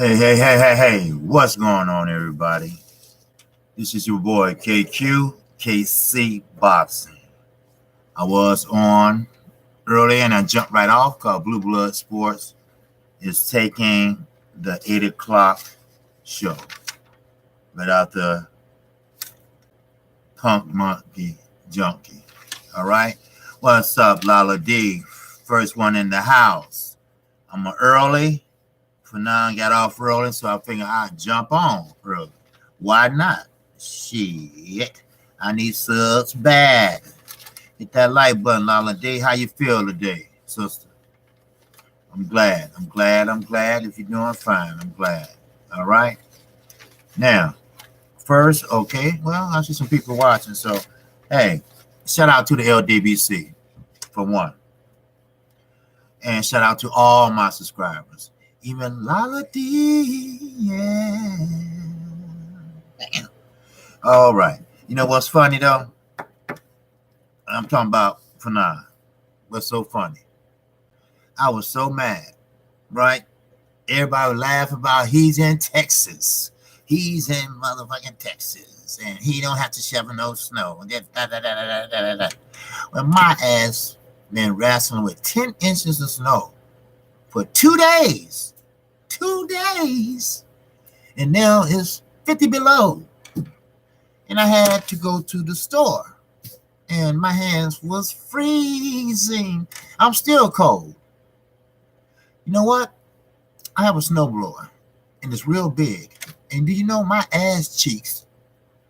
Hey, what's going on, everybody? This is your boy Kqkc Boxing. I was on early and I jumped right off because Blue Blood Sports is taking the 8 o'clock show without the Punk Monkey Junkie. All right? What's up, Lala D? First one in the house. I'm early. For now, I got off early, so I figured I'd jump on early. Why not? Shit. I need subs bad. Hit that like button, Lala D. How you feel today, sister? I'm glad. If you're doing fine, I'm glad. All right? Now, first, okay, well, I see some people watching, so, hey, shout out to the LDBC, for one. And shout out to all my subscribers. Even Lala D, yeah. Damn. All right. You know what's funny, though? I'm talking about Fanon. What's so funny? I was so mad, right? Everybody would laugh about he's in Texas. He's in motherfucking Texas. And he don't have to shovel no snow. Well, my ass been wrestling with 10 inches of snow for 2 days. 2 days. And now it's 50 below. And I had to go to the store. And my hands was freezing. I'm still cold. You know what? I have a snowblower. And it's real big. And do you know my ass cheeks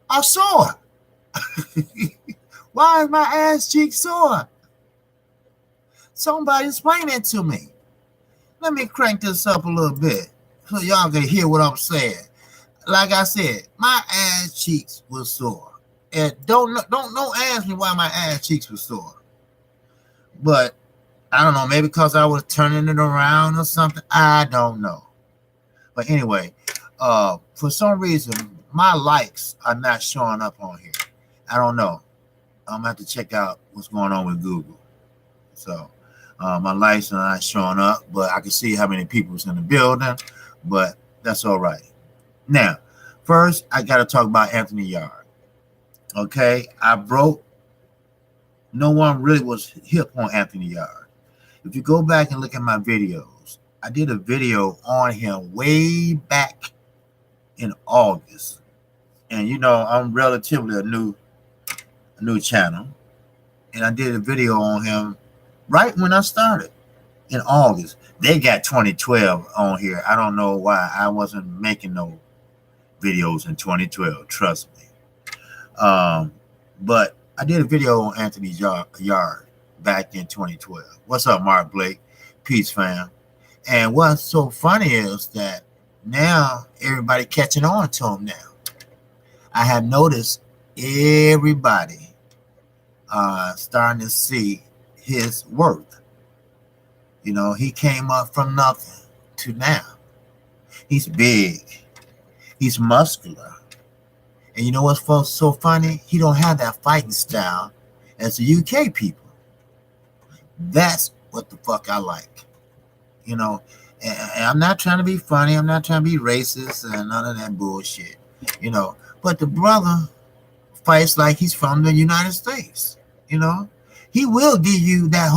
are sore? Why is my ass cheeks sore? Somebody explain it to me. Let me crank this up a little bit so y'all can hear what I'm saying. Like I said, my ass cheeks were sore. And don't ask me why my ass cheeks were sore. But I don't know, maybe because I was turning it around or something. I don't know. But anyway, for some reason, my likes are not showing up on here. I don't know. I'm gonna have to check out what's going on with Google. So my likes are not showing up, but I can see how many people's in the building, but that's all right. Now, first, I got to talk about Anthony Yarde. Okay, no one really was hip on Anthony Yarde. If you go back and look at my videos, I did a video on him way back in August. And you know, I'm relatively a new channel. And I did a video on him right when I started in August. They got 2012 on here. I don't know why I wasn't making no videos in 2012. Trust me. But I did a video on Anthony Yarde back in 2012. What's up, Mark Blake? Peace, fam. And what's so funny is that now everybody catching on to him now. I have noticed everybody starting to see his worth. You know, he came up from nothing to now. He's big. He's muscular. And you know what's so funny? He don't have that fighting style as the UK people. That's what the fuck I like. You know, and I'm not trying to be funny. I'm not trying to be racist and none of that bullshit. You know, but the brother fights like he's from the United States. You know, he will give you that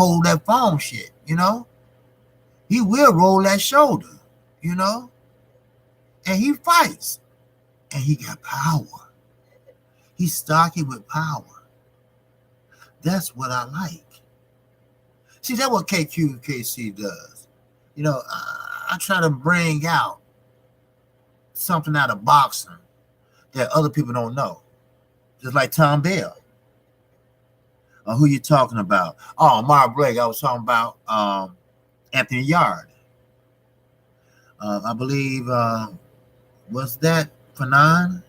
phone shit, you know. He will roll that shoulder, you know. And he fights. And he got power. He's stocky with power. That's what I like. See, that's what Kqkc does. You know, I try to bring out something out of boxing that other people don't know. Just like Tom Bell. Who you talking about? Oh, Mark Blake. I was talking about Anthony Yarde. I believe, was that Fanon?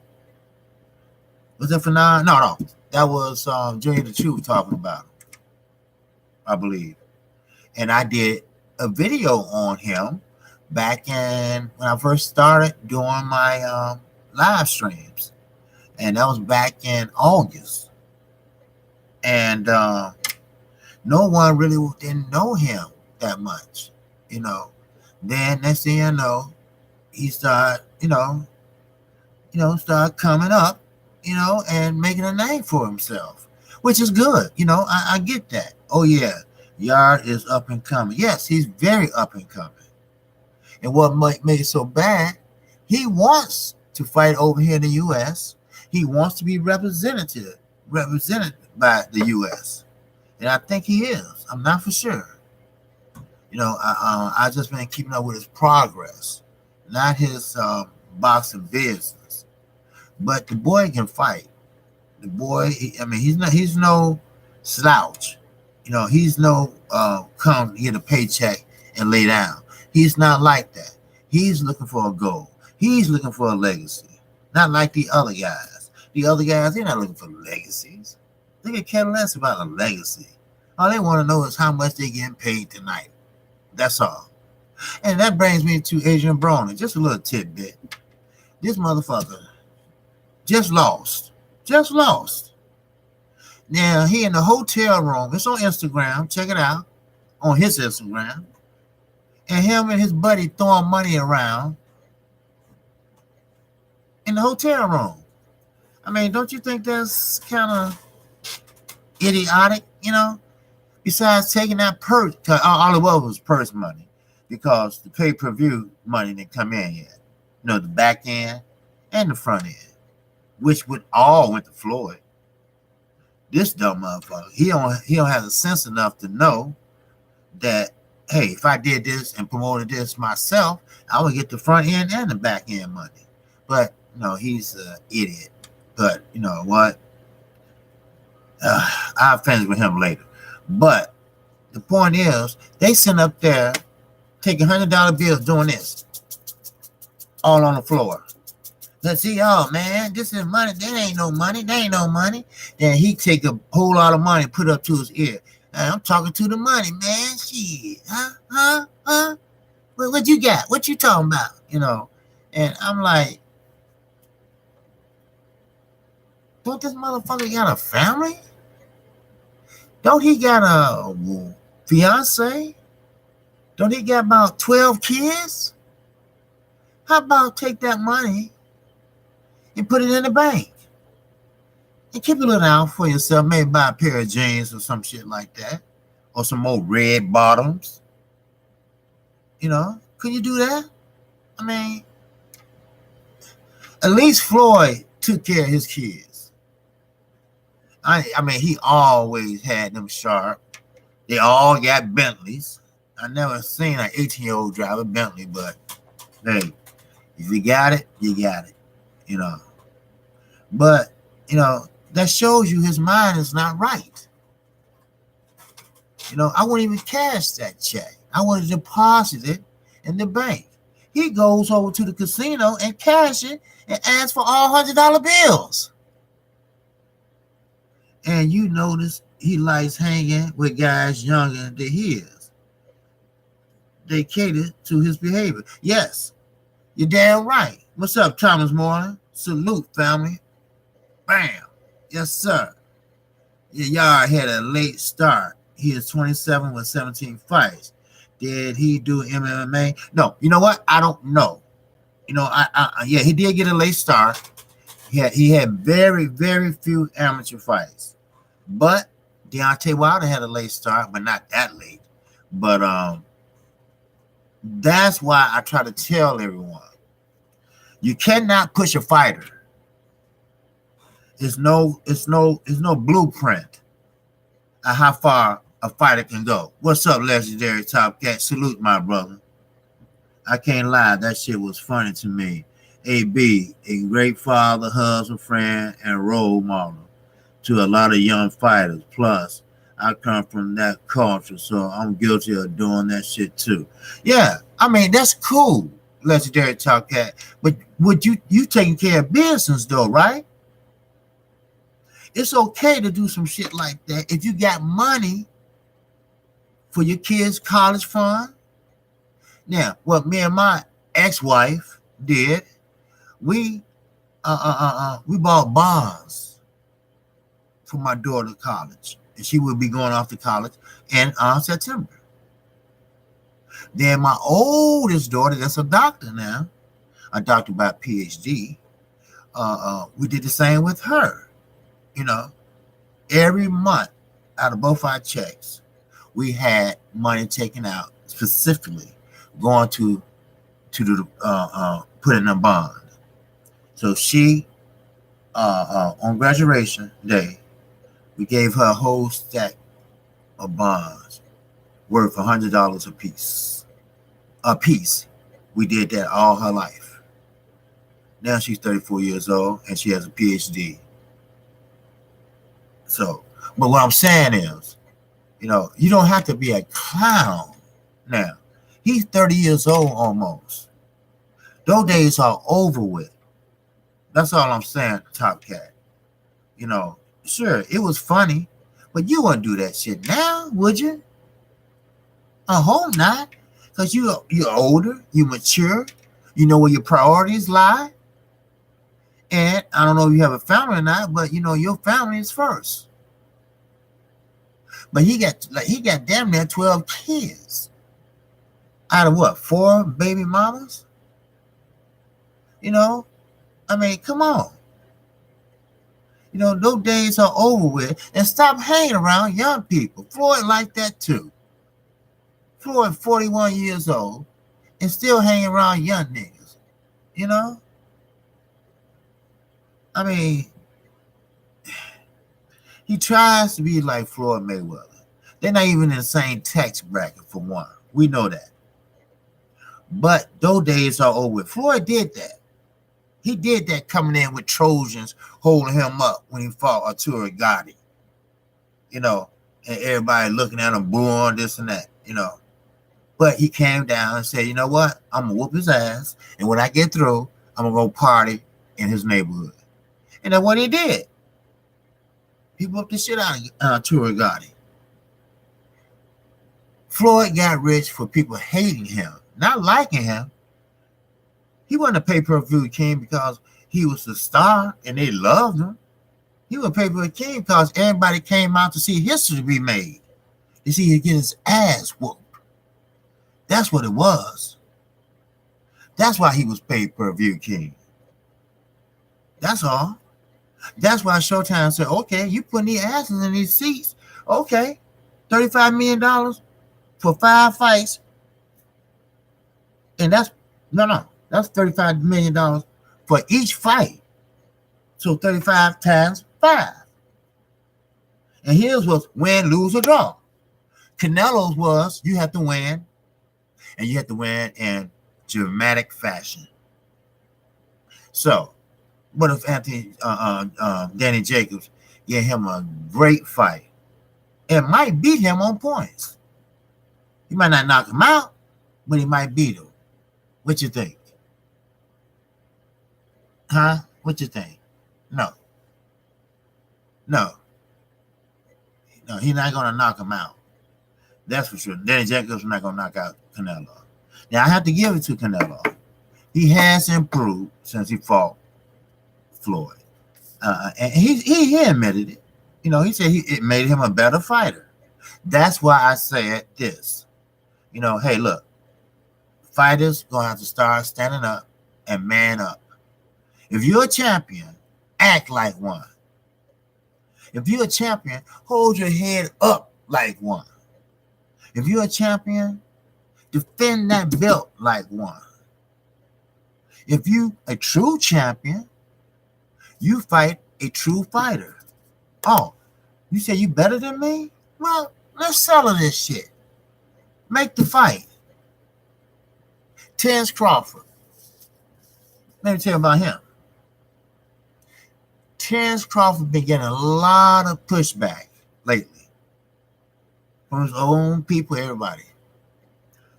Was that Fanon? No. That was Junior the Truth talking about him, I believe. And I did a video on him back in when I first started doing my live streams. And that was back in August. And no one really didn't know him that much, you know. Then next thing you know, he started, start coming up, and making a name for himself, which is good. I get that. Oh yeah, Yard is up and coming. Yes, he's very up and coming. And what might make it so bad, he wants to fight over here in the U.S. He wants to be represented by the U.S. And I think he is. I'm not for sure. I just been keeping up with his progress, not his boxing business. But the boy can fight. The boy, he's no slouch. He's no come get a paycheck and lay down. He's not like that. He's looking for a goal. He's looking for a legacy. Not like the other guys. The other guys, they're not looking for legacies. They could care less about a legacy. All they want to know is how much they're getting paid tonight. That's all. And that brings me to Adrian Broner. Just a little tidbit. This motherfucker just lost. Just lost. Now, he in the hotel room. It's on Instagram. Check it out. On his Instagram. And him and his buddy throwing money around in the hotel room. Don't you think that's kind of idiotic, Besides taking that purse, because all it was purse money, because the pay-per-view money didn't come in yet. The back end and the front end, which would all went to Floyd. This dumb motherfucker, he don't have the sense enough to know that, hey, if I did this and promoted this myself, I would get the front end and the back end money. But he's an idiot. But you know what? I'll finish with him later. But the point is, they sitting up there taking $100 bills doing this, all on the floor. Let's see, oh man, this is money. There ain't no money. There ain't no money. Then he take a whole lot of money, put up to his ear. Hey, I'm talking to the money, man. Shit, huh? What you got? What you talking about? And I'm like, don't this motherfucker got a family? Don't he got a fiance? Don't he got about 12 kids? How about take that money and put it in the bank and keep a little out for yourself? Maybe buy a pair of jeans or some shit like that, or some more red bottoms. Could you do that? At least Floyd took care of his kids. He always had them sharp. They all got Bentleys. I never seen an 18-year-old drive a Bentley, but hey, if you got it, you got it. But that shows you his mind is not right. I wouldn't even cash that check. I would have deposited it in the bank. He goes over to the casino and cash it and asks for all $100 bills. And you notice he likes hanging with guys younger than he is. They cater to his behavior. Yes, you're damn right. What's up, Thomas Moore? Salute, family. Bam. Yes, sir. Your Yard had a late start. He is 27 with 17 fights. Did he do MMA? No. You know what? I don't know. Yeah, he did get a late start. He had very, very few amateur fights. But Deontay Wilder had a late start, but not that late. But that's why I try to tell everyone, you cannot push a fighter. It's no blueprint of how far a fighter can go. What's up, legendary Top Cat? Salute, my brother. I can't lie, that shit was funny to me. AB, a great father, husband, friend, and role model to a lot of young fighters. Plus, I come from that culture, so I'm guilty of doing that shit too. Yeah, that's cool, legendary Top Cat. But would you taking care of business though, right? It's okay to do some shit like that if you got money for your kids' college fund. Now, what me and my ex-wife did, we bought bonds for my daughter to college, and she will be going off to college in September. Then my oldest daughter, that's a doctor now, a doctor by PhD. We did the same with her. You know, every month out of both our checks, we had money taken out specifically going to the put in a bond. So she on graduation day, we gave her a whole stack of bonds worth $100 a piece. A piece. We did that all her life. Now she's 34 years old and she has a PhD. So, but what I'm saying is, you know, you don't have to be a clown now. He's 30 years old almost. Those days are over with. That's all I'm saying, Top Cat. You know, sure, it was funny, but you wouldn't do that shit now, would you? I hope not. Because you're older, you mature, you know where your priorities lie. And I don't know if you have a family or not, but you know your family is first. But he got damn near 12 kids. Out of what, 4 baby mamas? You know, I mean, come on. You know, those days are over with. And stop hanging around young people. Floyd like that too. Floyd 41 years old and still hanging around young niggas. You know? I mean, he tries to be like Floyd Mayweather. They're not even in the same tax bracket for one. We know that. But those days are over with. Floyd did that. He did that coming in with Trojans holding him up when he fought Arturo Gatti. You know, and everybody looking at him, booing, this and that, you know. But he came down and said, you know what? I'm going to whoop his ass. And when I get through, I'm going to go party in his neighborhood. And that's what he did. He whooped the shit out of Arturo Gatti. Floyd got rich for people hating him, not liking him. He wasn't a pay-per-view king because he was a star and they loved him. He was a pay-per-view king because everybody came out to see history be made. To see him get his ass whooped. That's what it was. That's why he was pay-per-view king. That's all. That's why Showtime said, okay, you putting these asses in these seats. Okay, $35 million for 5 fights. And that's $35 million for each fight. So 35 times 5. And his was win, lose, or draw. Canelo's was you have to win, and you have to win in dramatic fashion. So, what if Danny Jacobs gave him a great fight? It might beat him on points. He might not knock him out, but he might beat him. What you think? Huh? What you think? No, he's not going to knock him out. That's for sure. Danny Jacobs is not going to knock out Canelo. Now, I have to give it to Canelo. He has improved since he fought Floyd. And he admitted it. You know, he said it made him a better fighter. That's why I said this. You know, hey, look, fighters going to have to start standing up and man up. If you're a champion, act like one. If you're a champion, hold your head up like one. If you're a champion, defend that belt like one. If you a true champion, you fight a true fighter. Oh, you say you better than me? Well, let's settle this shit. Make the fight. Terence Crawford. Let me tell you about him. Terence Crawford been getting a lot of pushback lately from his own people, everybody.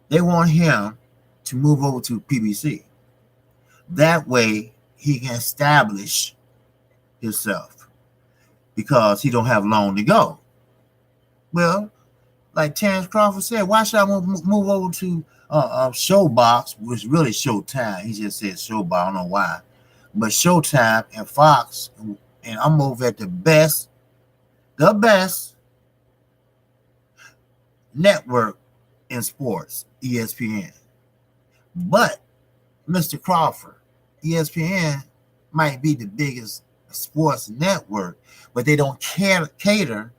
They want him to move over to PBC. That way he can establish himself because he don't have long to go. Well, like Terence Crawford said, why should I move over to Showbox, which is really Showtime? He just said Showbox, I don't know why. But Showtime and Fox, and I'm over at the best network in sports, ESPN. But Mr. Crawford, ESPN might be the biggest sports network, but they don't cater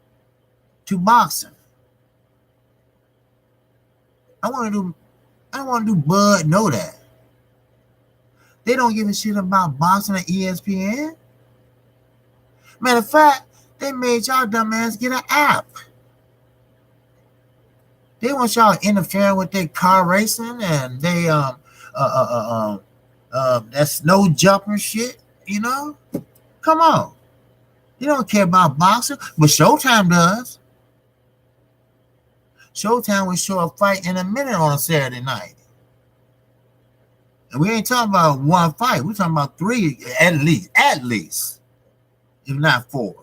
to boxing. I want to do Bud know that. They don't give a shit about boxing at ESPN. Matter of fact, they made y'all dumbass get an app. They want y'all interfering with their car racing and they that snow jumping shit, you know? Come on. You don't care about boxing, but Showtime does. Showtime will show a fight in a minute on a Saturday night. And we ain't talking about one fight. We're talking about 3 at least, if not 4.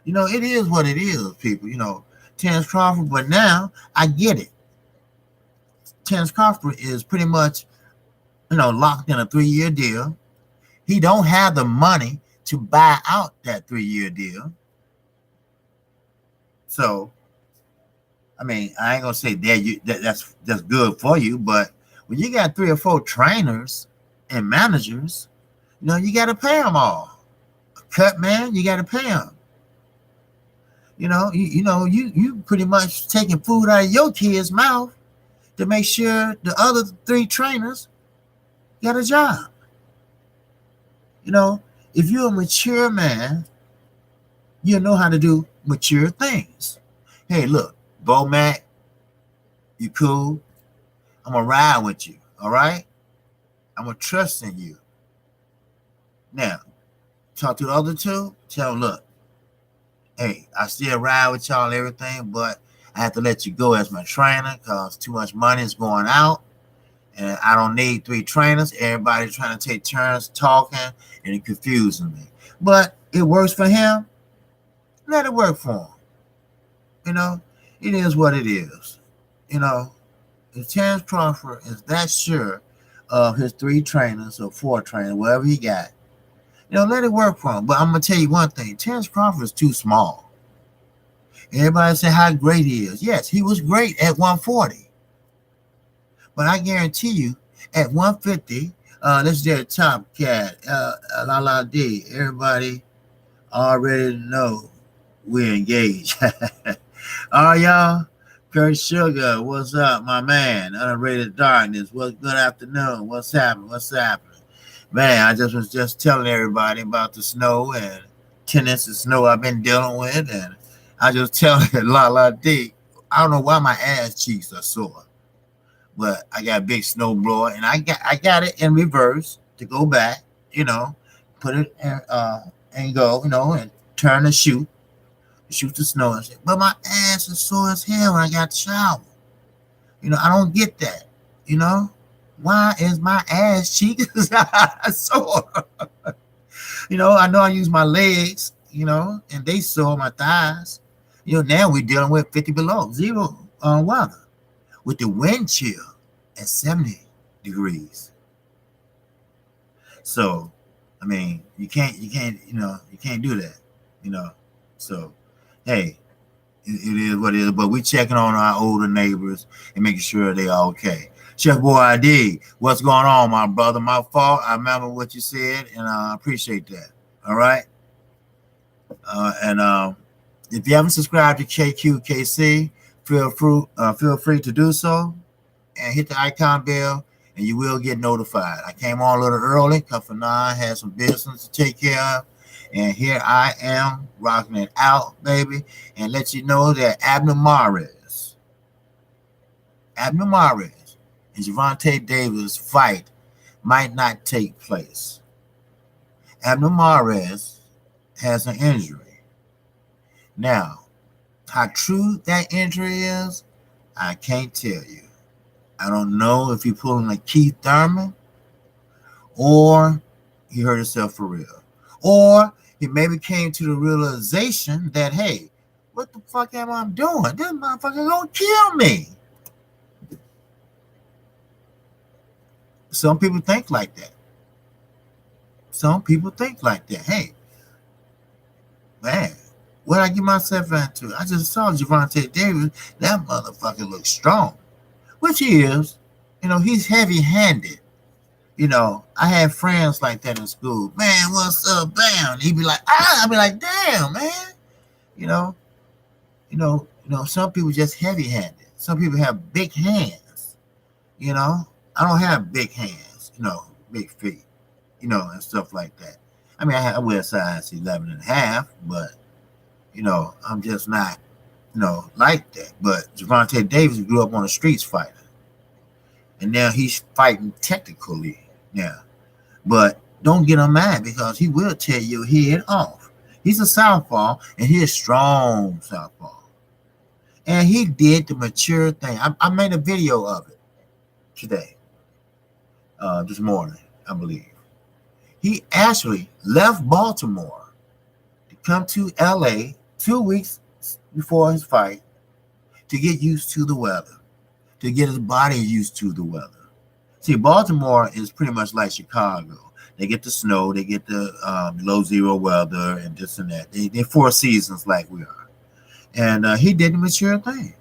You know, it is what it is, people. You know, Terrence Crawford, but now I get it. Terrence Crawford is pretty much, you know, locked in a 3-year deal. He don't have the money to buy out that 3-year deal. So, I mean, I ain't gonna say that's good for you, but when you got 3 or 4 trainers and managers, you know, you got to pay them all. A cut man, you got to pay them. You know, you pretty much taking food out of your kid's mouth to make sure the other 3 trainers got a job. You know, if you're a mature man, you know how to do mature things. Hey, look, Bo Mac, you cool? I'm going to ride with you, all right? I'm going to trust in you. Now, talk to the other 2, tell them, look, hey, I still ride with y'all and everything, but I have to let you go as my trainer because too much money is going out, and I don't need 3 trainers. Everybody trying to take turns talking, and it confusing me. But it works for him. Let it work for him. You know, it is what it is. You know, if Terrence Crawford is that sure of his 3 trainers or 4 trainers, whatever he got, you know, let it work for him. But I'm going to tell you one thing. Terrence Crawford is too small. Everybody say how great he is. Yes, he was great at 140. But I guarantee you, at 150, let's get a top cat, La D. Everybody already know we're engaged. All right, y'all. Kurt Sugar, what's up, my man? Underrated Darkness. What's good afternoon? What's happening? Man, I was just telling everybody about the snow and 10 inches of snow I've been dealing with, and I just telling La D. I don't know why my ass cheeks are sore, but I got a big snow blower, and I got it in reverse to go back, you know, put it and go, you know, and turn and shoot the snow and shit. But my ass is sore as hell when I got to shower. You know, I don't get that. You know, why is my ass cheeks sore? You know I use my legs, you know, and they sore my thighs. You know, now we're dealing with 50 below zero weather with the wind chill at 70 degrees. So, I mean, you can't do that, you know. So, hey, it is what it is. But we checking on our older neighbors and making sure they are okay. Chef Boy ID, what's going on, my brother? My fault. I remember what you said, and I appreciate that. All right. And if you haven't subscribed to Kqkc, feel free to do so, and hit the icon bell, and you will get notified. I came on a little early because for now I had some business to take care of, and here I am rocking it out, baby, and let you know that Abner Mares and Gervonta Davis fight might not take place. Abner Mares has an injury. Now, how true that injury is, I can't tell you. I don't know if he pulling a Keith Thurman or he hurt himself for real. Or he maybe came to the realization that, hey, what the fuck am I doing? This motherfucker gonna kill me. Some people think like that. Hey, man, what I get myself into? I just saw Gervonta Davis. That motherfucker looks strong, which he is. You know, he's heavy-handed. I had friends like that in school. Man, what's up? Bam. And he'd be like, ah, I'd be like, damn, man. You know, some people just heavy handed. Some people have big hands, you know. I don't have big hands, big feet, and stuff like that. I mean, I wear size 11 and a half, but, I'm just not, like that. But Javante Davis grew up on the streets fighting. And now he's fighting technically now. But don't get him mad because he will tear your head off. He's a southpaw, and he's a strong southpaw. And he did the mature thing. I made a video of it today, this morning, I believe. He actually left Baltimore to come to LA 2 weeks before his fight to get used to the weather, to get his body used to the weather. See, Baltimore is pretty much like Chicago. They get the snow, they get the low zero weather and this and that. They're 4 seasons like we are. And he did the mature thing.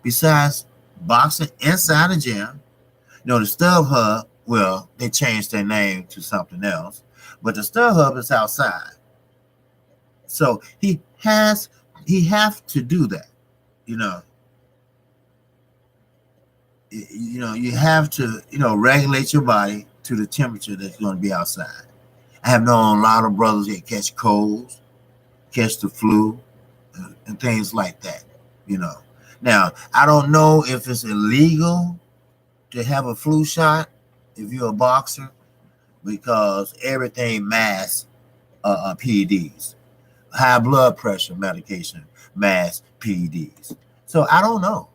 Besides boxing inside the gym, the StubHub, well, they changed their name to something else, but the StubHub is outside. So he has to do that, you have to, regulate your body to the temperature that's going to be outside. I have known a lot of brothers that catch colds, catch the flu, and things like that, Now, I don't know if it's illegal to have a flu shot if you're a boxer, because everything masks PEDs. High blood pressure medication masks PEDs. So I don't know,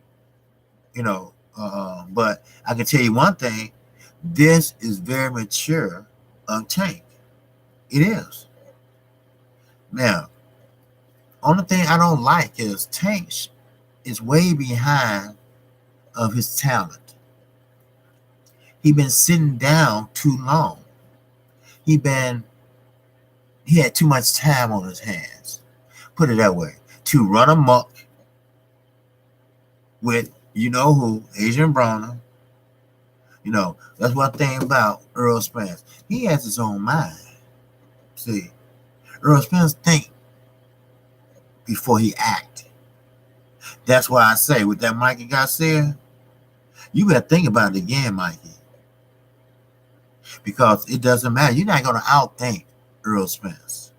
but I can tell you one thing. This is very mature of Tank. It is. Now, only thing I don't like is Tank is way behind of his talent. He been sitting down too long. He had too much time on his hands. Put it that way. To run amok with who, Adrian Broner. That's one thing about Earl Spence. He has his own mind. See, Earl Spence think before he act. That's why I say with that Mikey Garcia, you better think about it again, Mikey. Because it doesn't matter. You're not going to outthink Earl Spence.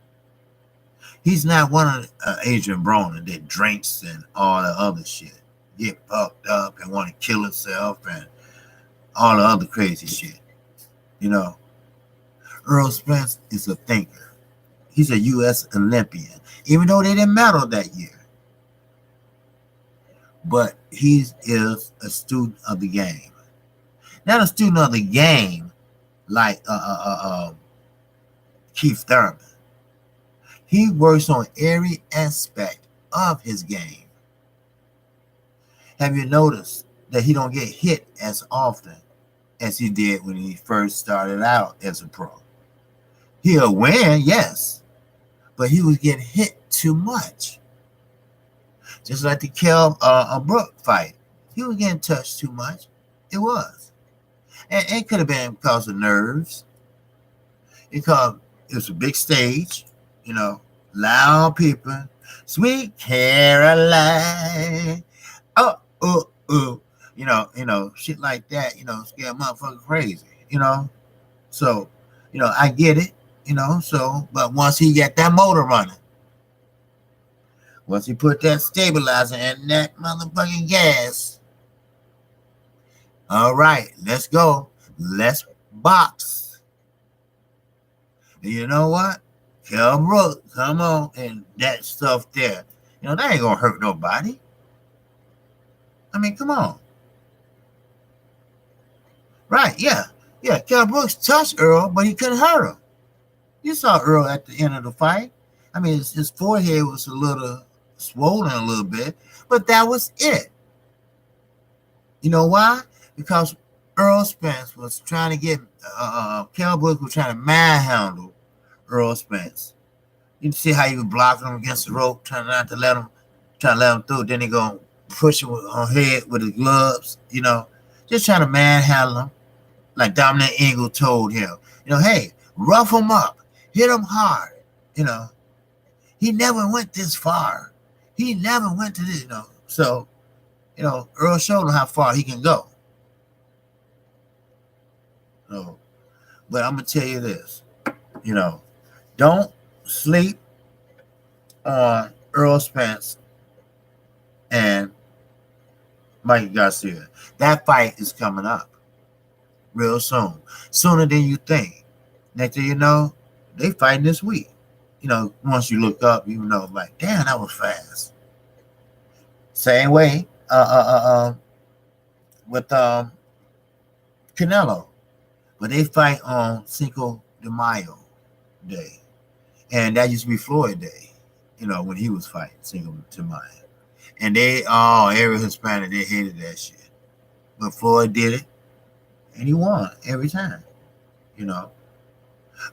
He's not one of Adrian Broner that drinks and all the other shit. Get fucked up and want to kill himself and all the other crazy shit. Earl Spence is a thinker. He's a U.S. Olympian, even though they didn't medal that year. But he is a student of the game. Not a student of the game like Keith Thurman. He works on every aspect of his game. Have you noticed that he don't get hit as often as he did when he first started out as a pro? He'll win, yes, but he was getting hit too much. Just like the Kell Brook fight. He was getting touched too much. It was. And it could have been because of nerves. Because it was a big stage, loud people. Sweet Caroline. Oh, shit like that, scare motherfucker crazy, So, I get it, but once he got that motor running, once he put that stabilizer in that motherfucking gas, all right, let's go. Let's box. And you know what? Kell Brook, come on, and that stuff there. That ain't gonna hurt nobody. I mean, come on. Right, yeah. Kell Brooks touched Earl, but he couldn't hurt him. You saw Earl at the end of the fight. I mean, his forehead was a little swollen a little bit, but that was it. You know why? Because Earl Spence was trying to get, Kell Brooks was trying to manhandle Earl Spence. You can see how he was blocking him against the rope, trying to let him through. Then he go push him on head with his gloves, just trying to manhandle him. Like Dominic Ingle told him, hey, rough him up, hit him hard. He never went this far. He never went to this. So Earl showed him how far he can go. So, but I'm gonna tell you this, don't sleep on Earl Spence and Mike Garcia. That fight is coming up real soon, sooner than you think. Next thing you know, they fighting this week. Once you look up, like, damn, that was fast. Same way, with Canelo, but they fight on Cinco de Mayo Day, and that used to be Floyd Day. When he was fighting Cinco de Mayo, and every Hispanic, they hated that shit, but Floyd did it, and he won every time.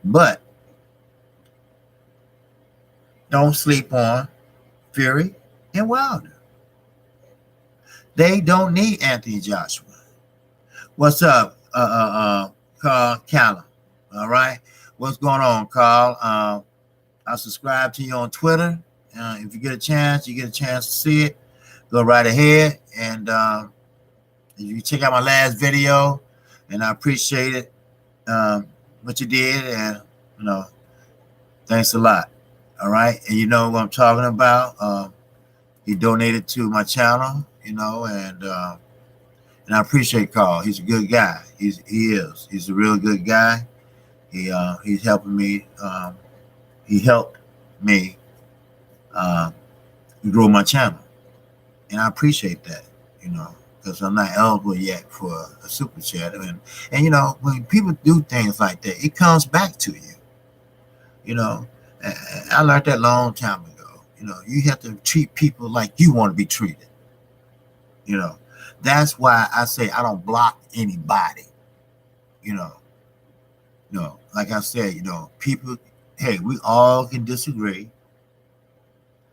But don't sleep on Fury and Wilder. They don't need Anthony Joshua. What's up, Carl Callum? All right. What's going on, Carl? I'll subscribe to you on Twitter. If you get a chance to see it, go right ahead. And you check out my last video, and I appreciate it, what you did. And, thanks a lot. All right. And you know what I'm talking about. He donated to my channel, and I appreciate Carl. He's a good guy. He's a real good guy. He's helping me. He helped me grow my channel, and I appreciate that. Because I'm not eligible yet for a super chat, and when people do things like that, it comes back to you. I learned that a long time ago. You have to treat people like you want to be treated. That's why I say I don't block anybody. Like I said, people, hey, we all can disagree,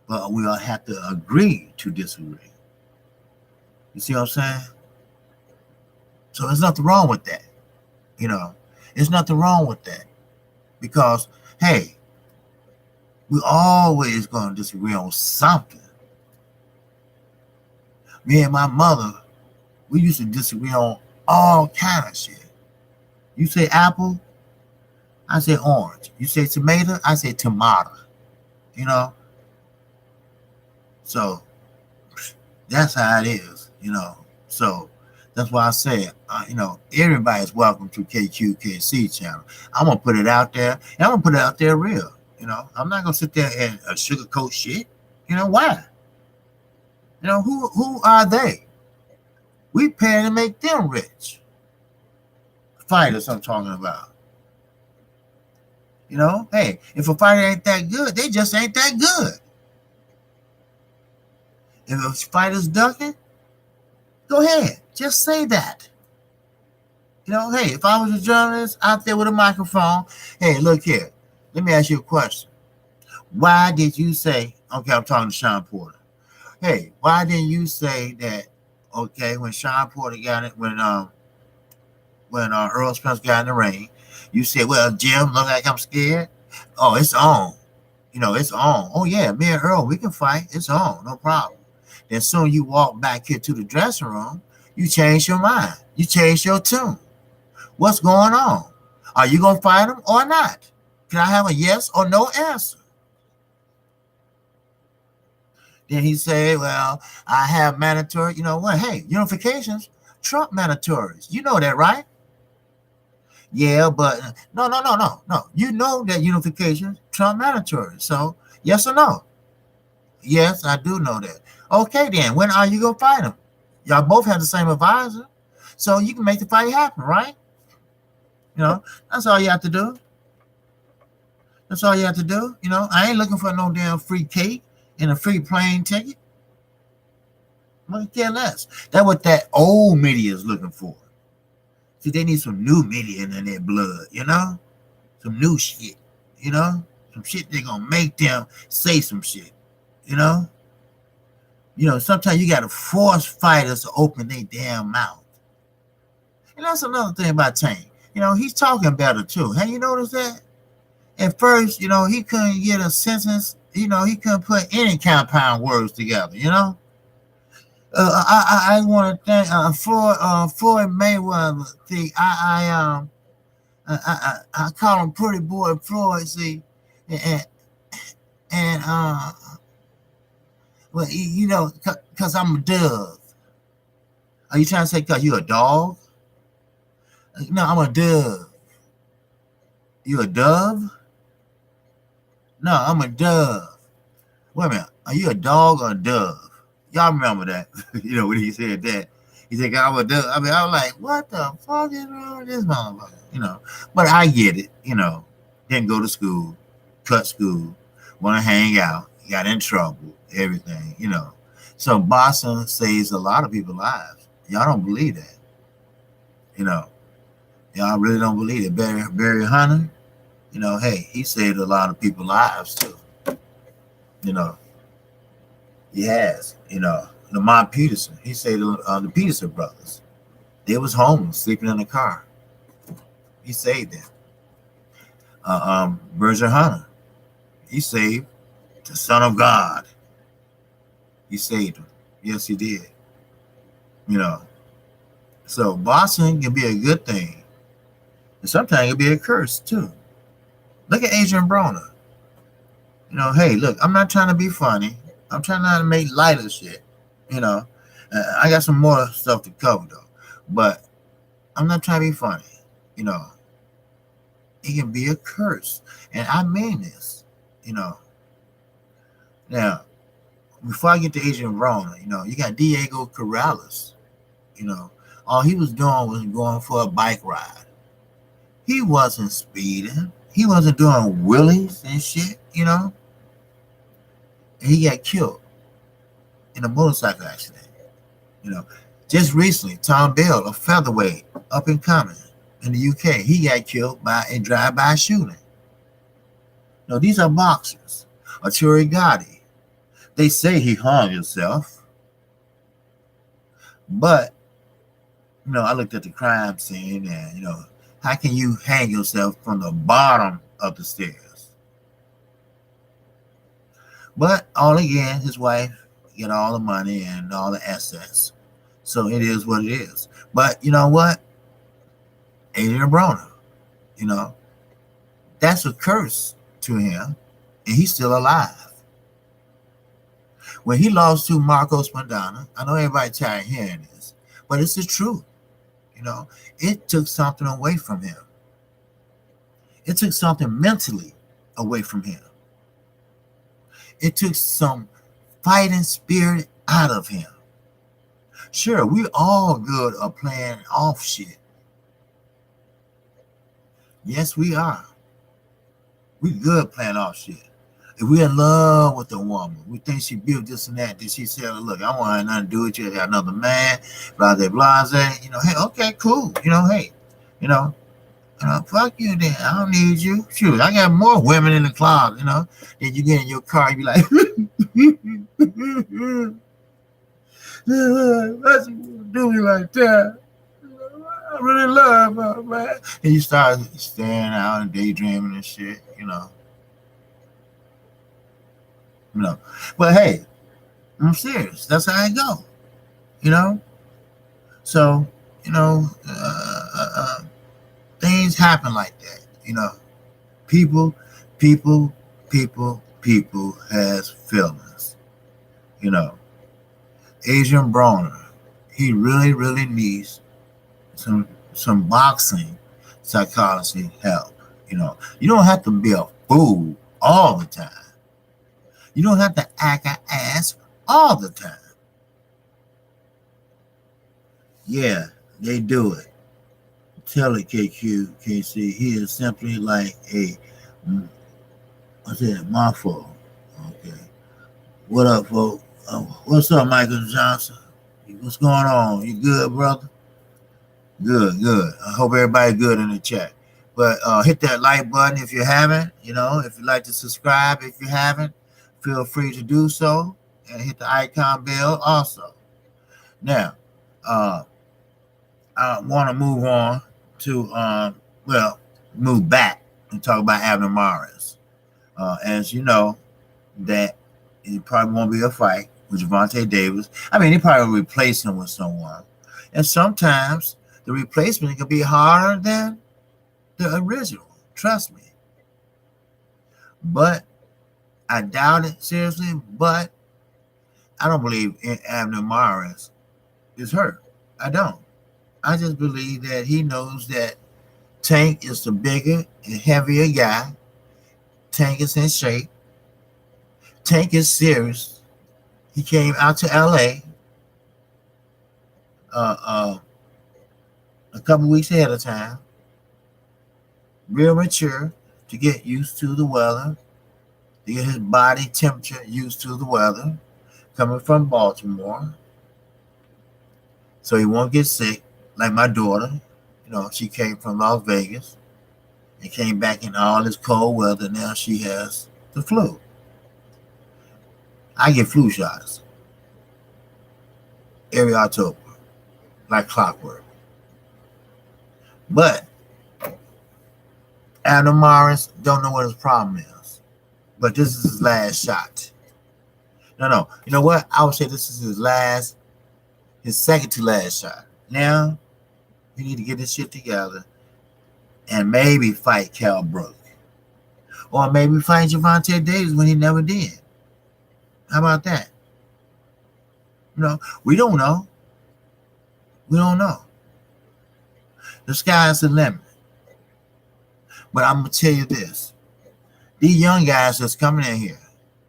but we all have to agree to disagree. You see what I'm saying? So there's nothing wrong with that. There's nothing wrong with that. Because, hey, we always going to disagree on something. Me and my mother, we used to disagree on all kind of shit. You say apple, I say orange. You say tomato, I say tomato. So that's how it is. So that's why I say, everybody's welcome to Kqkc channel. I'm gonna put it out there, and I'm gonna put it out there real. I'm not gonna sit there and sugarcoat shit. Why? Who are they? We pay to make them rich. Fighters I'm talking about. Hey, if a fighter ain't that good, they just ain't that good. If a fighter's ducking, go ahead, just say that. Hey, if I was a journalist out there with a microphone, hey, look here, let me ask you a question. Why did you say, okay, I'm talking to Sean Porter. Hey, why didn't you say that, okay, when Sean Porter got it, when Earl Spence got in the ring, you said, well, Jim, look like I'm scared. Oh, it's on. It's on. Oh, yeah, me and Earl, we can fight. It's on, no problem. Then soon you walk back here to the dressing room, you change your mind. You change your tune. What's going on? Are you going to fight him or not? Can I have a yes or no answer? Then he said, well, I have mandatory, hey, unifications, Trump mandatories. You know that, right? Yeah, but no. You know that unification, Trump mandatory. So, yes or no? Yes, I do know that. Okay, then, when are you going to fight him? Y'all both have the same advisor. So, you can make the fight happen, right? That's all you have to do. That's all you have to do. I ain't looking for no damn free cake and a free plane ticket. I care less. That's what that old media is looking for. See, they need some new media in their blood, some new shit, some shit they're gonna make them say some shit, sometimes you gotta force fighters to open their damn mouth. And that's another thing about Tank. He's talking better too. Have you noticed that? At first, he couldn't get a sentence. He couldn't put any compound words together. I want to thank Floyd Mayweather. See, I call him Pretty Boy Floyd. See, and and well, cause I'm a dove. Are you trying to say cause you a dog? No, I'm a dove. You a dove? No, I'm a dove. Wait a minute. Are you a dog or a dove? Y'all remember that? When he said that. He said, I'm a dove. I mean, I was like, what the fuck is wrong with this motherfucker? But I get it, Didn't go to school, cut school, want to hang out, got in trouble, everything, So boxing saves a lot of people's lives. Y'all don't believe that. Y'all really don't believe it. Barry Hunter, hey, he saved a lot of people's lives too. He has. Lamont Peterson, he saved the Peterson brothers. They was homeless, sleeping in the car. He saved them. Berger Hunter, he saved the Son of God. He saved him. Yes, he did. So boxing can be a good thing. And sometimes it can be a curse too. Look at Adrian Broner. Hey, look, I'm not trying to be funny. I'm trying not to make light of shit. I got some more stuff to cover though. But I'm not trying to be funny. It can be a curse. And I mean this. Now, before I get to Adrian Broner, you got Diego Corrales. All he was doing was going for a bike ride. He wasn't speeding. He wasn't doing wheelies and shit, And he got killed in a motorcycle accident. Just recently, Tom Bell, a featherweight, up and coming in the UK, he got killed by a drive-by shooting. These are boxers. Arturo Gatti, they say he hung himself, but I looked at the crime scene, and how can you hang yourself from the bottom of the stairs? But all again, his wife get all the money and all the assets. So it is what it is. But you know what? Adrian Broner, that's a curse to him, and he's still alive. When he lost to Marcos Maidana, I know everybody tired of hearing this, but it's the truth. It took something away from him. It took something mentally away from him. It took some fighting spirit out of him. Sure, we all good at playing off shit. Yes, we are. We good playing off shit. If we're in love with a woman, we think she built this and that, then she said, look, I want to have nothing to do with you, got another man, blah, blah, blah, hey, okay, cool. Hey, fuck you then. I don't need you. Shoot, I got more women in the closet, Then you get in your car, you be like, what's do me like that? I really love her, man. And you start staring out and daydreaming and shit, But hey, I'm serious. That's how I go, So, things happen like that, People has feelings, Adrian Broner, he really needs some boxing psychology help. You don't have to be a fool all the time. You don't have to act an ass all the time. Yeah, they do it. Tell it, Kqkc. He is simply like a, what's it, my fault. Okay. What up, folks? What's up, Michael Johnson? What's going on? You good, brother? Good. I hope everybody's good in the chat. But hit that like button if you haven't. If you'd like to subscribe, if you haven't, feel free to do so, and hit the icon bell also. Now, I want to move on to well, move back and talk about Abner Mares. As you know, that it probably won't be a fight with Gervonta Davis. I mean, he probably will replace him with someone. And sometimes the replacement can be harder than the original. Trust me. But I doubt it seriously. But I don't believe Abner Mares is hurt. I don't. I just believe that he knows that Tank is the bigger and heavier guy. Tank is in shape. Tank is serious. He came out to LA a couple weeks ahead of time, real mature, to get used to the weather, to get his body temperature used to the weather, coming from Baltimore, so he won't get sick like my daughter. You know, she came from Las Vegas and came back in all this cold weather. Now she has the flu. I get flu shots every October, like clockwork. But Adam Morris don't know what his problem is. But this is his last shot. No. You know what? I would say this is his second to last shot. Now, he need to get his shit together and maybe fight Cal Brook. Or maybe fight Gervonta Davis when he never did. How about that? You know, we don't know. We don't know. The sky's the limit. But I'm going to tell you this. These young guys that's coming in here,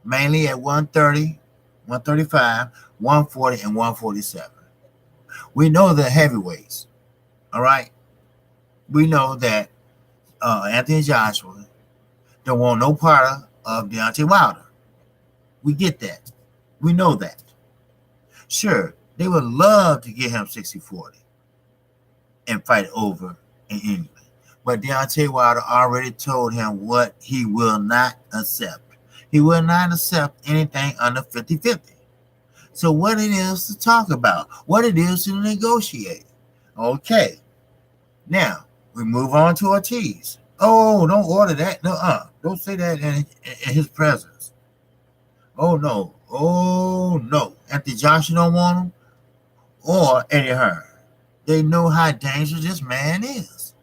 mainly at 130, 135, 140, and 147. We know they're heavyweights. All right? We know that Anthony Joshua don't want no part of Deontay Wilder. We get that. We know that. Sure, they would love to get him 60-40 and fight over in England. But Deontay Wilder already told him what he will not accept. He will not accept anything under 50-50. So what it is to talk about, what it is to negotiate. Okay. Now, we move on to Ortiz. Oh, don't order that. No, don't say that in his presence. Oh, no. Oh, no. Anthony Joshua don't want him, or Eddie Hearn. They know how dangerous this man is.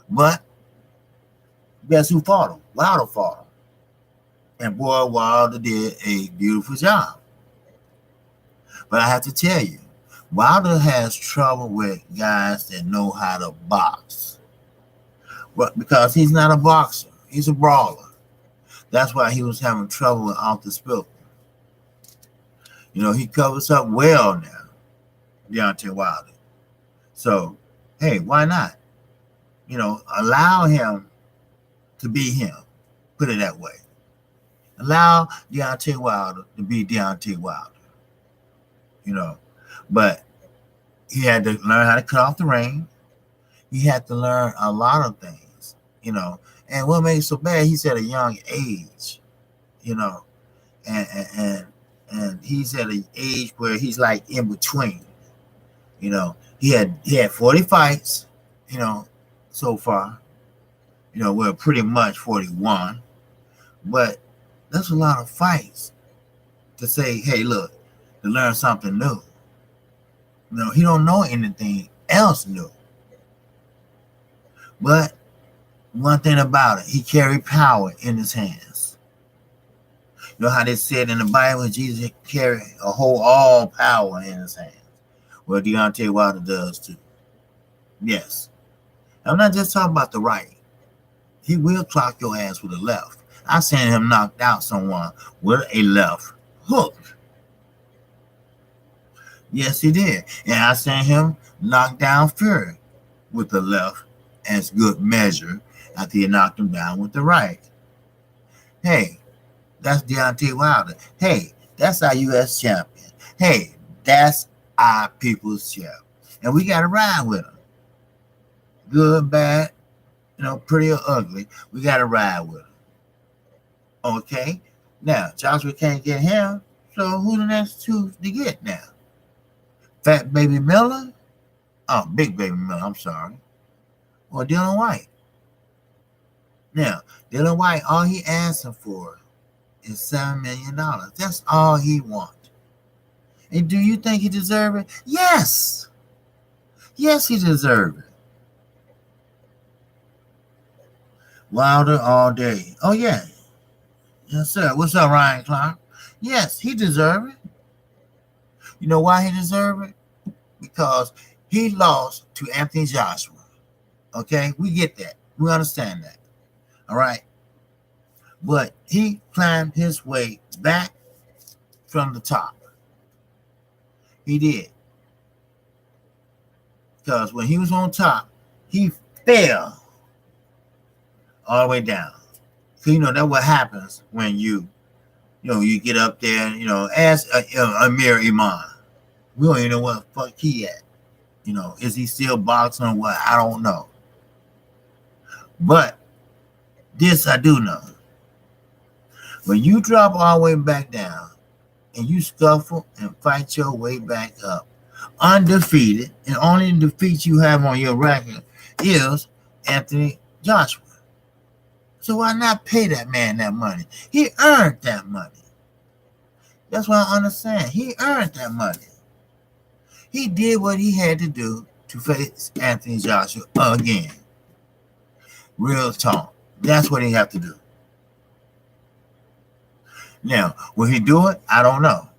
But guess who fought him? Wilder fought him. And boy, Wilder did a beautiful job. But I have to tell you, Wilder has trouble with guys that know how to box. But because he's not a boxer, he's a brawler. That's why he was having trouble with Arthur Spilker. You know, he covers up well now, Deontay Wilder. So, hey, why not? You know, allow him to be him. Put it that way. Allow Deontay Wilder to be Deontay Wilder. You know, but he had to learn how to cut off the ring. He had to learn a lot of things, you know. And what makes it so bad, he's at a young age, you know, and he's at an age where he's like in between, you know. He had 40 fights, you know, so far. You know, we're pretty much 41, but that's a lot of fights to say, hey, look, to learn something new. You know, he don't know anything else new. But one thing about it, he carried power in his hands. You know how they said in the Bible, Jesus carried all power in his hands. Well, Deontay Wilder does too. Yes. I'm not just talking about the right. He will clock your ass with a left. I seen him knock out someone with a left hook. Yes, he did. And I seen him knock down Fury with the left as good measure after he knocked him down with the right. Hey, that's Deontay Wilder. Hey, that's our U.S. champion. Hey, that's our people's champ. And we got to ride with him. Good, bad, you know, pretty or ugly. We got to ride with him. Okay? Now, Joshua can't get him, so who the next two to get now? Fat Baby Miller Oh, Big Baby Miller, I'm sorry. Or Dylan White. Now, Dylan White, all he asking for is $7 million. That's all he wants. And do you think he deserves it? Yes. Yes, he deserves it. Wilder all day. Oh, yeah. Yes, sir. What's up, Ryan Clark? Yes, he deserves it. You know why he deserves it? Because he lost to Anthony Joshua. Okay? We get that. We understand that. All right? But he climbed his way back from the top. He did. Because when he was on top, he fell all the way down. So, that's what happens when you get up there and, ask Amir Iman. We don't even know what the fuck he at. Is he still boxing or what? I don't know. But this I do know. When you drop all the way back down and you scuffle and fight your way back up, undefeated, and only defeat you have on your record is Anthony Joshua. So why not pay that man that money? He earned that money. That's what I understand. He earned that money. He did what he had to do to face Anthony Joshua again. Real talk. That's what he have to do. Now, will he do it? I don't know.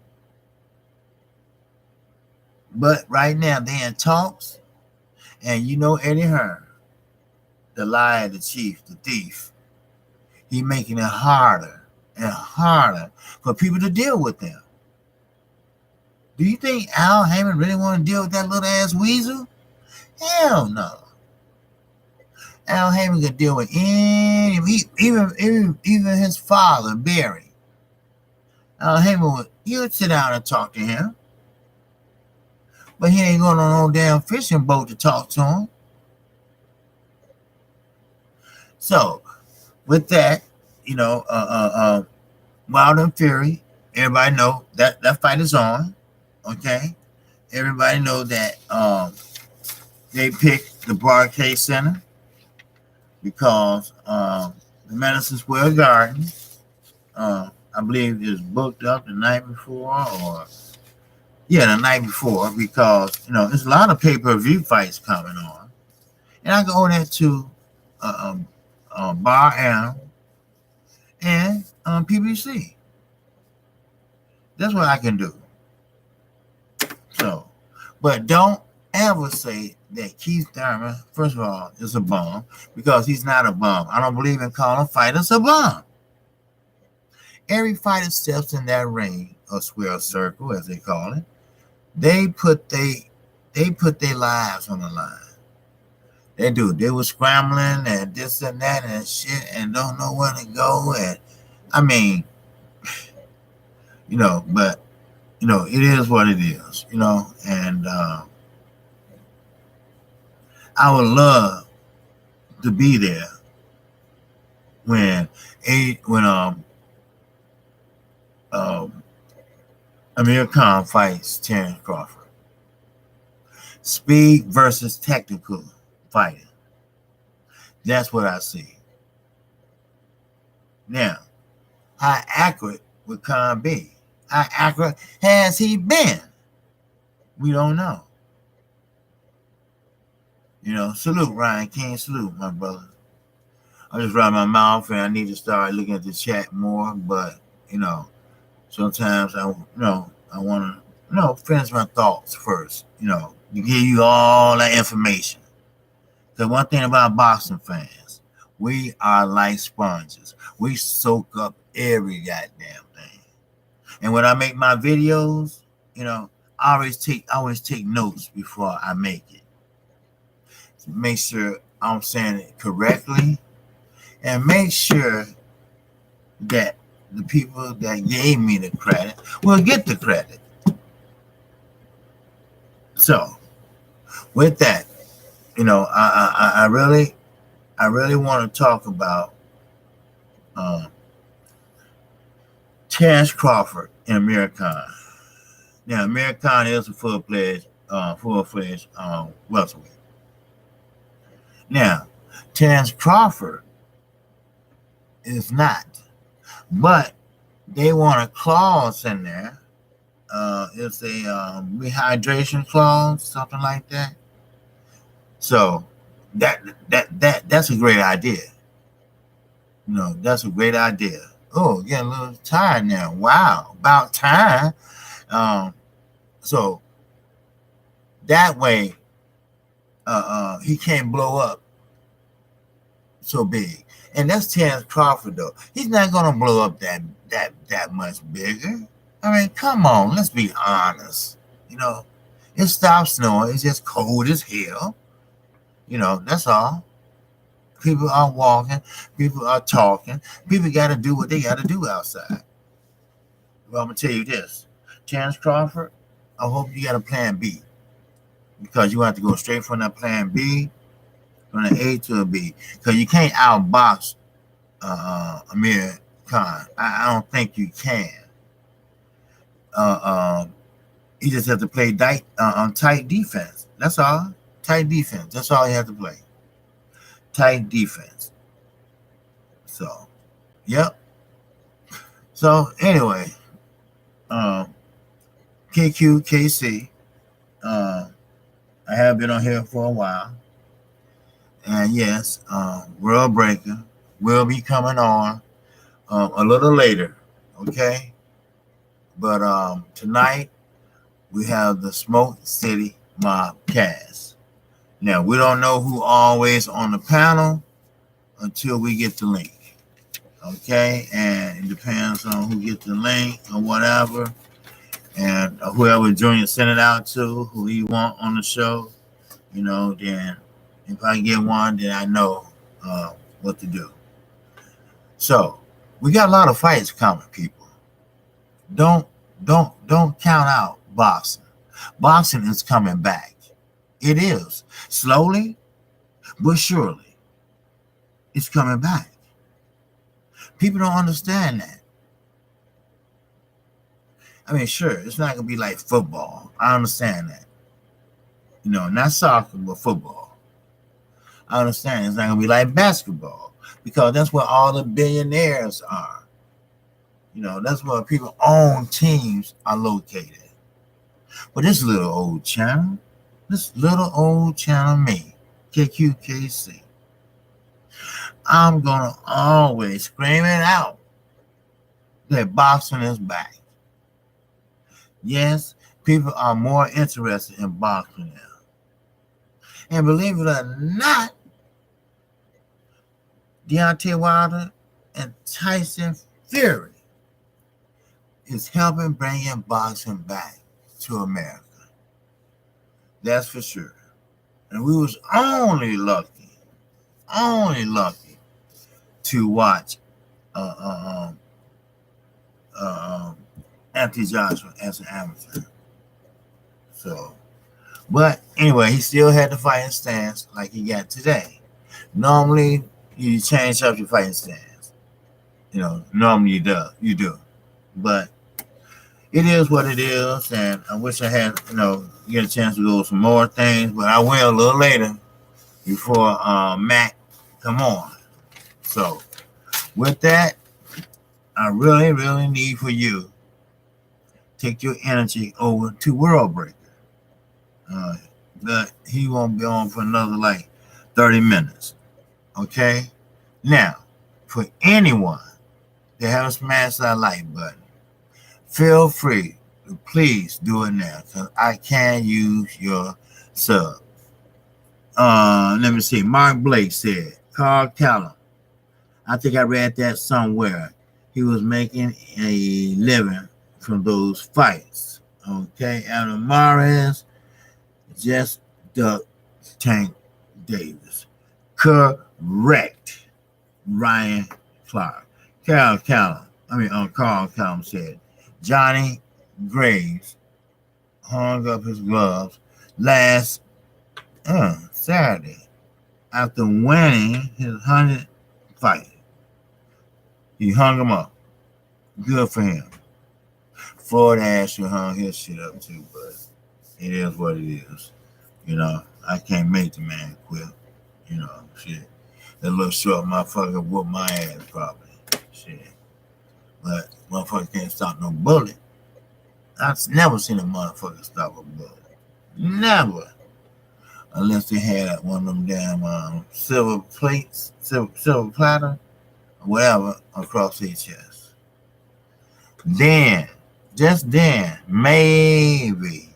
But right now, they're in talks. And Eddie Hearn, the liar, the chief, the thief, he making it harder and harder for people to deal with them. Do you think Al Heyman really want to deal with that little ass weasel? Hell no. Al Heyman could deal with even his father, Barry. Al Heyman would sit down and talk to him. But he ain't going on no damn fishing boat to talk to him. So, with that, Wilder and Fury, everybody know that fight is on. Okay? Everybody know that they picked the Kqkc Center because the Madison Square Garden, I believe, is booked up the night before the night before because, there's a lot of pay-per-view fights coming on. And I go there to Bar M and PBC. That's what I can do. So, but don't ever say that Keith Thurman, first of all, is a bum because he's not a bum. I don't believe in calling fighters a bum. Every fighter steps in that ring or square circle, as they call it. They put their lives on the line. They do. They were scrambling and this and that and shit and don't know where to go. And I mean, but it is what it is, and I would love to be there when Amir Khan fights Terence Crawford. Speed versus technical fighting. That's what I see. Now, how accurate would Khan be? How accurate has he been? We don't know. Salute, Ryan King. Salute, my brother. I just run my mouth and I need to start looking at the chat more, but, sometimes I want to, finish my thoughts first, to give you all that information. Because one thing about boxing fans, we are like sponges. We soak up every goddamn thing. And when I make my videos, I always take notes before I make it. To make sure I'm saying it correctly and make sure that the people that gave me the credit will get the credit. So, with that, I really want to talk about Terence Crawford and Amir Khan. Now, Amir Khan is a full-fledged full-fledged welterweight. Now, Terence Crawford is not, but they want a clause in there. It's a rehydration clause, something like that. So that's a great idea. That's a great idea. Oh, getting a little tired now. Wow, about time. So that way, he can't blow up so big. And that's Terence Crawford, though. He's not gonna blow up that much bigger. I mean, come on, let's be honest. It stopped snowing. It's just cold as hell. That's all. People are walking. People are talking. People got to do what they got to do outside. Well, I'm going to tell you this. Terence Crawford, I hope you got a plan B. Because you have to go straight from that plan B, from the A to a B. Because you can't outbox Amir Khan. I don't think you can. You just have to play tight defense. That's all. Tight defense. That's all you have to play. Tight defense. So, yep. So, anyway, Kqkc. I have been on here for a while. And yes, World Breaker will be coming on a little later. Okay? But tonight, we have the Smoke City Mobcast. Now, we don't know who always on the panel until we get the link. Okay? And it depends on who gets the link or whatever. And whoever Junior sent it out to, who he want on the show, then if I get one, then I know what to do. So, we got a lot of fights coming, people. Don't count out boxing. Boxing is coming back. It is. Slowly, but surely. It's coming back. People don't understand that. I mean, sure, it's not going to be like football. I understand that. Not soccer, but football. I understand it's not going to be like basketball because that's where all the billionaires are. That's where people own teams are located. But this little old channel me, Kqkc, I'm going to always scream it out that boxing is back. Yes, people are more interested in boxing now. And believe it or not, Deontay Wilder and Tyson Fury is helping bring in boxing back to America. That's for sure. And we was only lucky to watch Anthony Joshua as an amateur. So, but anyway, he still had the fighting stance like he got today. Normally, you change up your fighting stance. Normally you do. But it is what it is, and I wish I had, get a chance to go some more things, but I will a little later before Mac come on. So, with that, I really, really need for you take your energy over to World Breaker. But he won't be on for another 30 minutes. Okay? Now, for anyone that haven't smashed that like button, feel free to please do it now because I can use your sub. Let me see. Mark Blake said, Carl Callum. I think I read that somewhere. He was making a living from those fights. Okay, Adam Mares just ducked Tank Davis. Correct. Ryan Clark. Carl Callum said, Johnny Graves hung up his gloves last Saturday after winning his 100th fight. He hung him up. Good for him. Floyd Ashley hung his shit up too, but It is what it is. I can't make the man quit. Shit. That little short motherfucker whoop my ass probably. Shit. But motherfucker can't stop no bullet. I've never seen a motherfucker stop a bullet. Never. Unless they had one of them damn silver plates, silver platter, or whatever, across their chest. Then, just then, maybe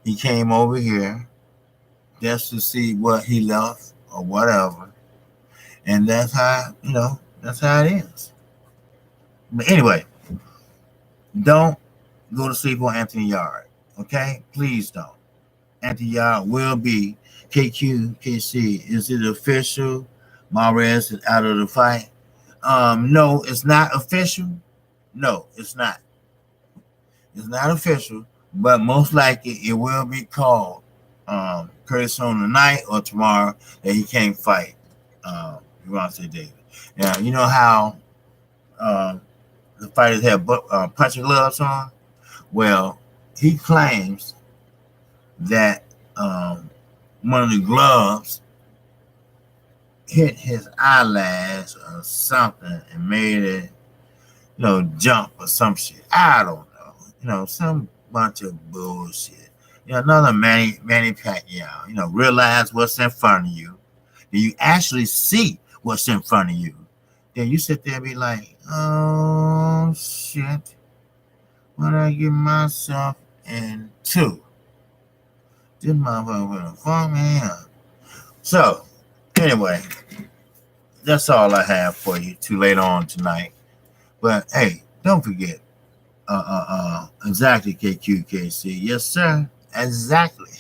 he came over here just to see what he left or whatever. And that's that's how it is. But anyway, don't go to sleep on Anthony Yard. Okay? Please don't. Anthony Yard will be Kqkc. Is it official? Mares is out of the fight. No, it's not official. No, it's not. It's not official, but most likely it will be called Curtis on tonight or tomorrow that he can't fight Gervonta Davis. Now, you know how the fighters have punching gloves on? Well, he claims that one of the gloves hit his eyelash or something and made it, jump or some shit. I don't know. Some bunch of bullshit. Another Manny Pacquiao. Realize what's in front of you. Then you actually see what's in front of you. Then you sit there and be like, oh shit, what did I get myself into? This motherfucker gonna fuck me up. So, anyway, that's all I have for you too late on tonight. But hey, don't forget, exactly Kqkc. Yes, sir. Exactly.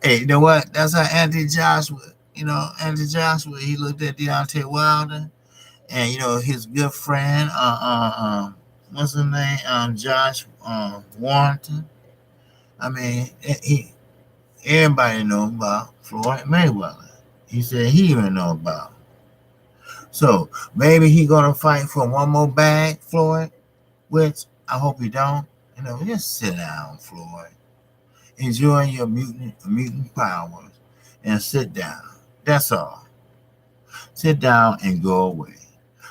You know what? That's how Anthony Joshua, he looked at Deontay Wilder and his good friend, what's his name? Josh Warrington. I mean, everybody know about Floyd Mayweather. He said he even know about. So maybe he gonna fight for one more bag, Floyd, which I hope he don't. Just sit down, Floyd. Enjoy your mutant powers and sit down. That's all. Sit down and go away.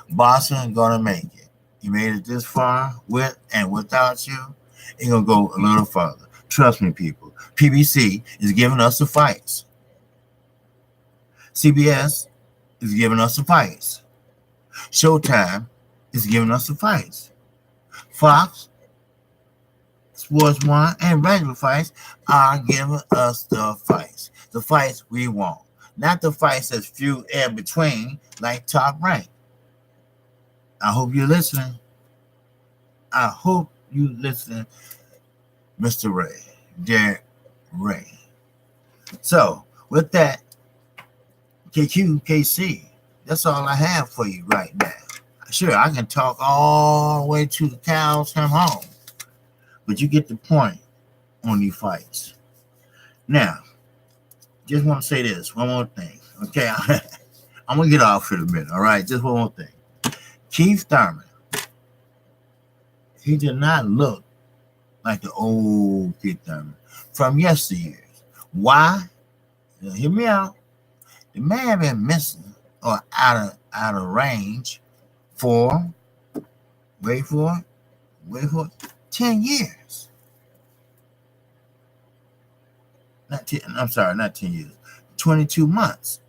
Boston gonna make it. You made it this far with and without you, it's gonna go a little further. Trust me, people. PBC is giving us the fights. CBS is giving us the fights. Showtime is giving us the fights. Fox, Sports One, and regular fights are giving us the fights. The fights we want. Not the fights that's few in between like Top Rank. I hope you're listening. I hope you listening, Mr. Ray. Derek Ray. So, with that, Kqkc, that's all I have for you right now. Sure, I can talk all the way to the cows come home, but you get the point on these fights. Now, just want to say this, one more thing, okay? I'm going to get off for a minute, all right? Just one more thing. Keith Thurman, he did not look like the old Keith Thurman from yesteryears. Why? Hear me out. The man been missing or out of range for, wait for it, 10 years. Not 10 years. 22 months.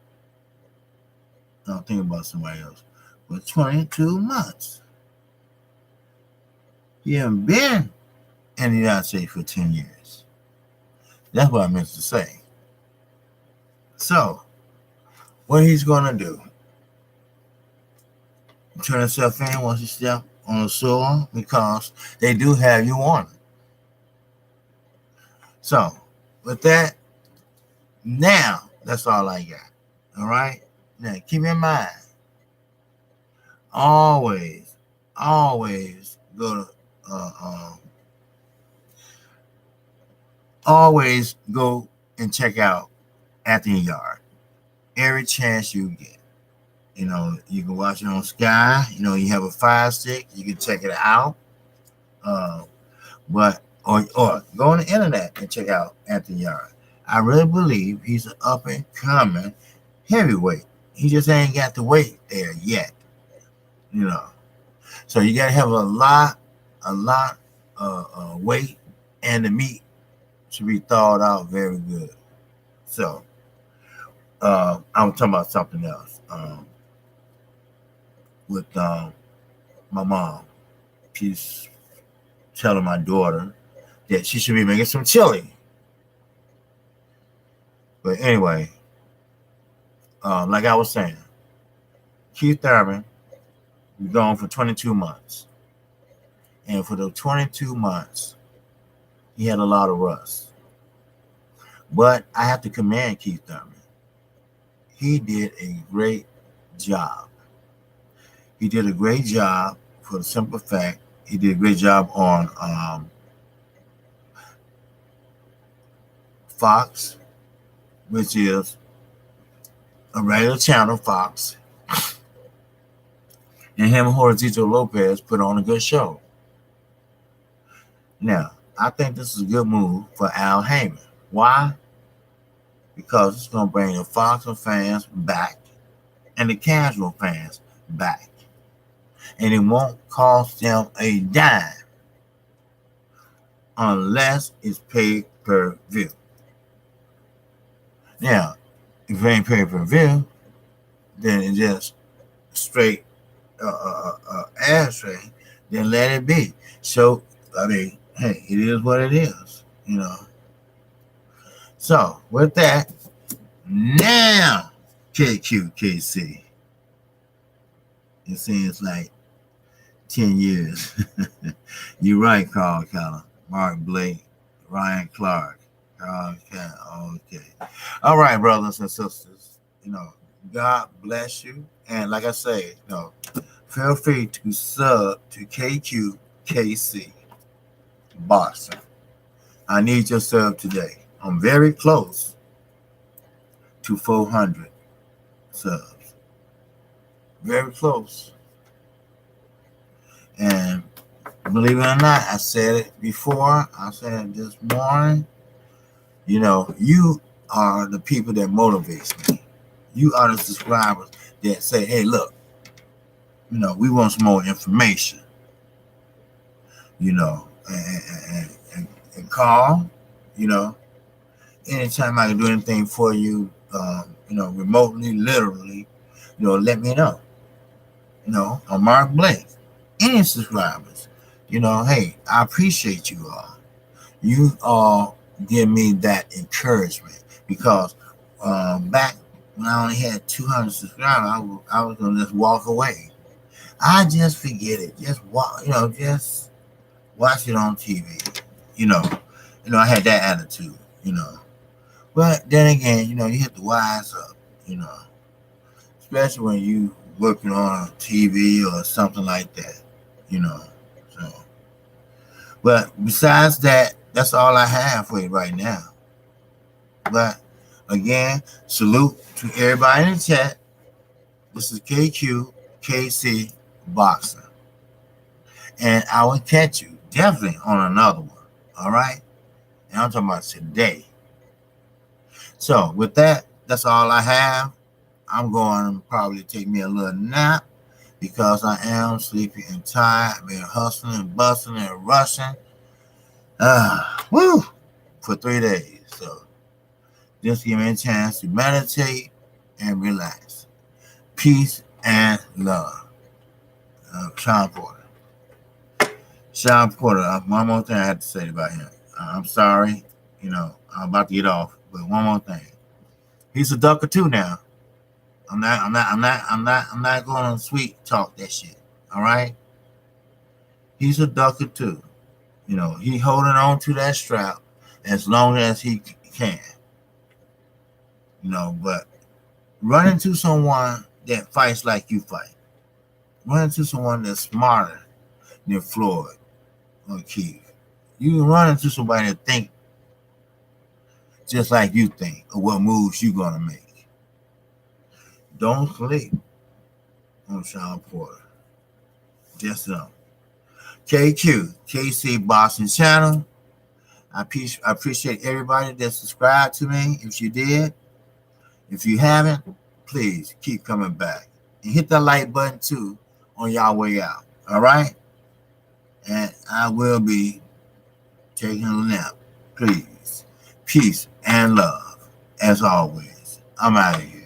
I don't think about somebody else. But 22 months. He hasn't been in the United States for 10 years. That's what I meant to say. So, what he's going to do, turn himself in once he step on the soil because they do have you on it. So, with that, now, that's all I got. All right? Now, keep in mind, always go to, always go and check out Anthony Yard. Every chance you get. You can watch it on Sky. You have a Fire Stick. You can check it out. But or go on the internet and check out Anthony Yarde. I really believe he's an up and coming heavyweight. He just ain't got the weight there yet, you know. So you gotta have a lot of weight, and the meat should be thawed out very good. So I'm talking about something else. With my mom, she's telling my daughter that she should be making some chili. But anyway, like I was saying, Keith Thurman was gone for 22 months. And for the 22 months, he had a lot of rust. But I have to commend Keith Thurman. He did a great job. He did a great job for the simple fact he did a great job on Fox, which is a regular channel, Fox. And him and Horacio Lopez put on a good show. Now, I think this is a good move for Al Heyman. Why? Because it's going to bring the Fox fans back and the casual fans back. And it won't cost them a dime unless it's pay-per-view. Now, if it ain't pay-per-view, then it's just straight ashtray, then let it be. So, I mean, hey, it is what it is, you know. So, with that, now, Kqkc. It seems like 10 years. You're right, Carl Keller, Mark Blake, Ryan Clark. Okay. All right, brothers and sisters. You know, God bless you. And like I say, you know, feel free to sub to Kqkc Boxing. I need your sub today. I'm very close to 400 subs. Very close. And believe it or not, I said it before. I said it this morning. You know, you are the people that motivates me. You are the subscribers that say, hey, look, you know, we want some more information. You know, and call, you know, anytime I can do anything for you, you know, remotely, literally, you know, let me know. You know, I'm Mark Blake. Any subscribers, you know, hey, I appreciate you all. You all give me that encouragement because back when I only had 200 subscribers, I was gonna just walk away. I just forget it. Just walk, you know, just watch it on TV. You know, I had that attitude. You know, but then again, you know, you have to wise up. You know, especially when you working on TV or something like that. You know, so. But besides that, that's all I have for you right now. But again, salute to everybody in the chat. This is Kqkc Boxing. And I will catch you definitely on another one. All right? And I'm talking about today. So with that, that's all I have. I'm going to probably take me a little nap because I am sleepy and tired. I've been hustling and bustling and rushing. For 3 days. So just give me a chance to meditate and relax. Peace and love. Sean Porter. Sean Porter, one more thing I have to say about him. I'm sorry, you know, I'm about to get off, but one more thing. He's a ducker too now. I'm not going to sweet talk that shit. All right? He's a ducker too. You know, he holding on to that strap as long as he can. You know, but run into someone that fights like you fight. Run into someone that's smarter than Floyd or Keith. You can run into somebody that think just like you think of what moves you're going to make. Don't sleep on Sean Porter. Just know. Kqkc Boxing Channel. I appreciate everybody that subscribed to me. If you did, if you haven't, please keep coming back. And hit that like button too on y'all way out. All right? And I will be taking a nap. Please. Peace and love. As always. I'm out of here.